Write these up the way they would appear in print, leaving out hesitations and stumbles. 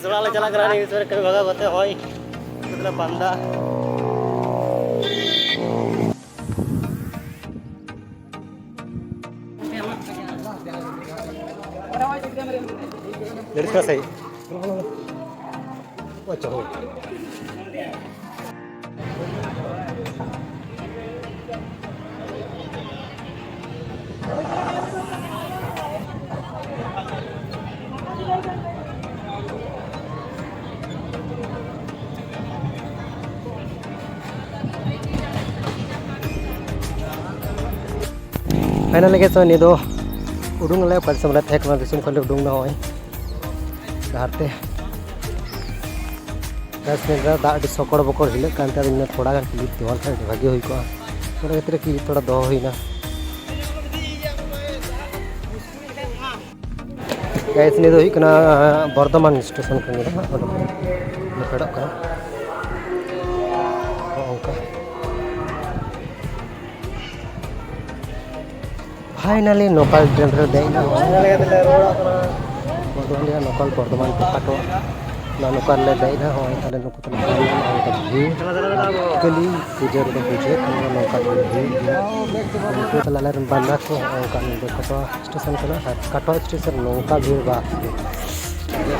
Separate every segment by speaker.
Speaker 1: सुड़ा ले चला करा नहीं कभी भगा होते होई कितना बंदा dari selesai. Wah, cowok. Finally guys, ini tuh udung lewat pada sebelah teh kemarin disum kalau udung naoi daharte guys मेरा दाग di sokor bokor hilang kan tadi ini थोड़ा kan klip diwal kan bagi हुई को थोड़ा कितने klip थोड़ा दो हुई ना guys ini tuh kena Bardhaman station kan ini ini pedok kan finally local train re deina finally adile roda kana Bardhaman local Bardhaman pato na local le deina hoy tale nuku tale kali pujar do pujar kana local le nuku tale lar banda ko kan de kato station kana kato station nongka bhir ba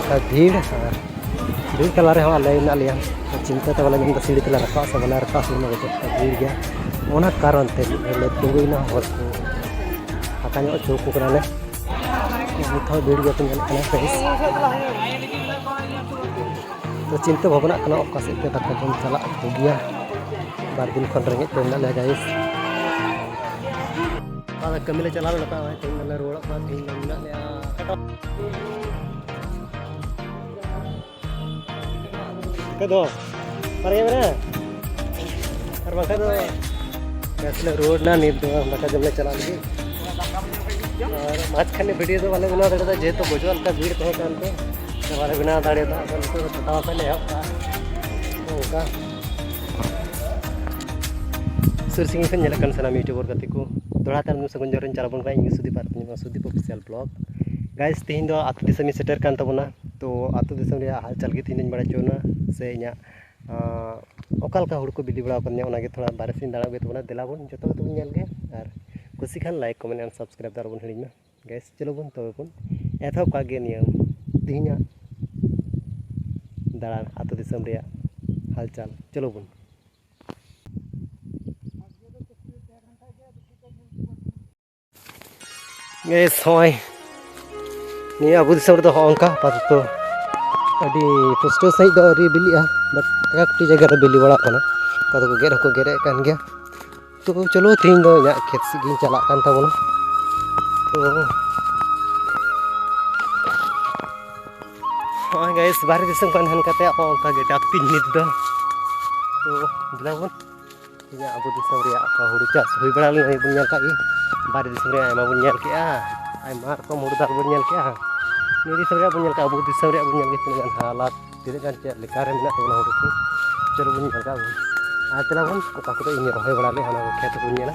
Speaker 1: ka bhir kala re hoy lain alian चिंता तो वाला जिनका सीढ़ी तला रखा सब वाला रखा सुन में तो भीड़ गया ओना कारण थे ले तुंगई ना और makanya cukup karena kita beli gitu kan guys tercinta bahwa kena okasi kita akan salah dia barbin konrengit dengan lah guys kalau kami le chala laka tinggal le roda ka tinggal na le kedo pare mere ar bangka do gasle road na ni do laka jab le chala lagi और माच खाने video तो वाले बना दाड़े जेतो भोजवाल का भीड़ तहे कान तो वाले बना दाड़े था उनको बतावा पहले हफ्ता ओका सुरसिंग से nyalakan sana youtuber katiku Doda तार नु सगुन जरन चालाबन का इंग सुदी पार नि सुदी ऑफिशियल ब्लॉग गाइस तीन दो आतु दिसम सेटर कान तबना तो आतु दिसम रे हाल चाल गे तीन बड़ा चोना से इना ओकाल का हुड़ को बिली बड़ा करने ओना गे थोड़ा बारे सिन दाड़ा गे तबना देलाबन जतो तो नेल गे और कुछ खान लाइक कमेंट एंड सब्सक्राइब दारबन हिड़ी में गैस चलो बन तब बन एथब का गे नियम तीना दाड़ान आतु दिसम रे हालचाल चलो बन गैस होय नि आबु दिसम रे होंका पातो अडी पुष्टो सही दो री बिलिया बट काकटी जगह रे बिली बड़ा कना कतो को गेरे कान गया तो चलो तीन दो या खेत से गिन चला कान तबना तो हां गाइस बाहर दिसम कान हन कते ओंका गे टाक्ति नित दो तो दिलाबन या अबु दिसम रे का हुड़ु चास होई बड़ा ले बन नेल का बाहर दिसम रे आयमा बन नेल के आयमा को हुड़ु दार बन नेल के नि दिसम रे बन नेल का अबु दिसम रे बन नेल के तिन हालात तिन गान चे लेका रे मिना तबना हुड़ु को चलो बन नेल का आतला बन ओका को इन रहे बड़ा ले हना खेत को नेला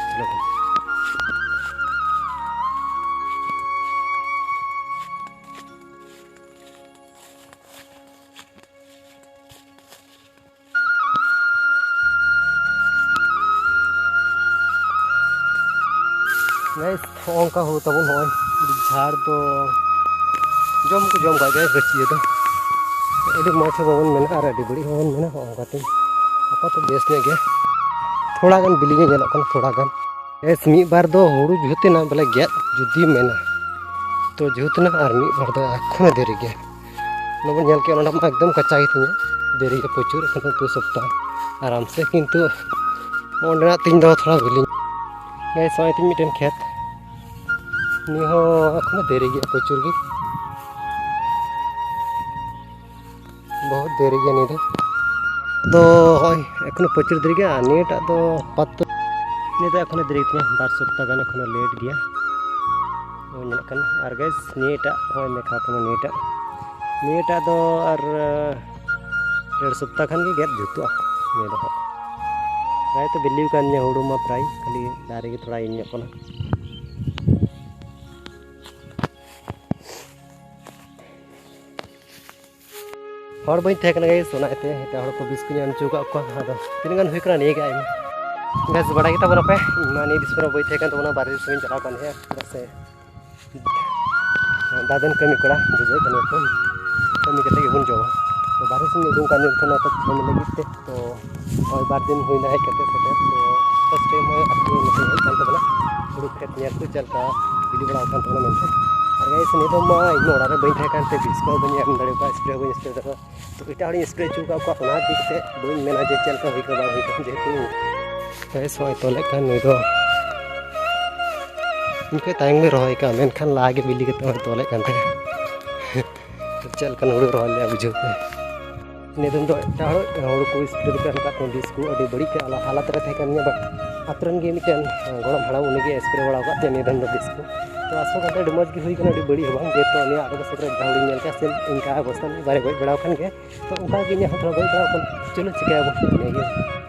Speaker 1: चलो गाइस ओंका हो तबन होय झाड़ तो जम को जम का गाइस गचिए तो एडी मोछ बवन मेना और एडी बड़ी बवन मेना ओंका ते apa तो बेस ने गया थोड़ा गन बिलिंग गेलो कन थोड़ा गन एस मी बार दो हुड़ु जुतेना बले गेट जुदी मेना तो जुतना और मी बार दो एखोन देरी गया नबन नेल के ओना मा एकदम कच्चा ही थिया देरी के प्रचुर एखन तो सप्ताह आराम से किंतु ओंडना तीन दो थोड़ा बिलिंग गाइस सोय तीन मिटन खेत नि हो एखोन देरी गया प्रचुर की बहुत देरी गया नहीं तो होय एखोनो प्रचुर देरी गया नेट तो पत्तो नि तो एखोनो देरी गया बार सप्ताह गान एखोनो लेट गया ओ नेल कन आर गाइस नेट होय मे खाता नेट दो और डेढ़ सप्ताह खान के गेट जुतो ने दो प्राय तो बिल्ली कान ने हुड़ू मा प्राय खाली दारे के थोड़ा इन कोना हर बी थे गई सोनाते एट हर को बिस को एम चुका तीन गान हुई नहीं गया गैस बड़ा गया तब पे इमा नहीं बिस बी थे बारे दिन चला से दादन कमी कड़ा बुझे कमी करते बन जमा तो बारे से उदूम कमी लगे तो बार दिन हुईना हेज तो फर्स्ट टाइम हजबना हुड़ू खेत को चलता बिली बड़ा मनते और गैस निदम इन ओड़ा बी थे बिस को बी एम दाड़ा स्प्रे बी स्प्रे दाड़ा तो एट हड़ी स्प्रे चुका दिखते बी मेना जे चलका हुई जेहेतु गैस तोले नुई इनके तायम में रहा का मेनखान लागे बिली तोले चलका हुड़ू रहा बुझे पे निदम दो हड़ को स्प्रे बिस को बड़ी हालत रे थे बट आतरन के मिटन गड़म हाड़ा उनके स्प्रे बड़ा निदम बिस को तो आसो करते मज हुई बड़ी बांग जेतो आगे दावड़ी से इनका अवस्था बारे गज बड़ा खान के तो उनका थोड़ा गज बड़ा चलो चिकाया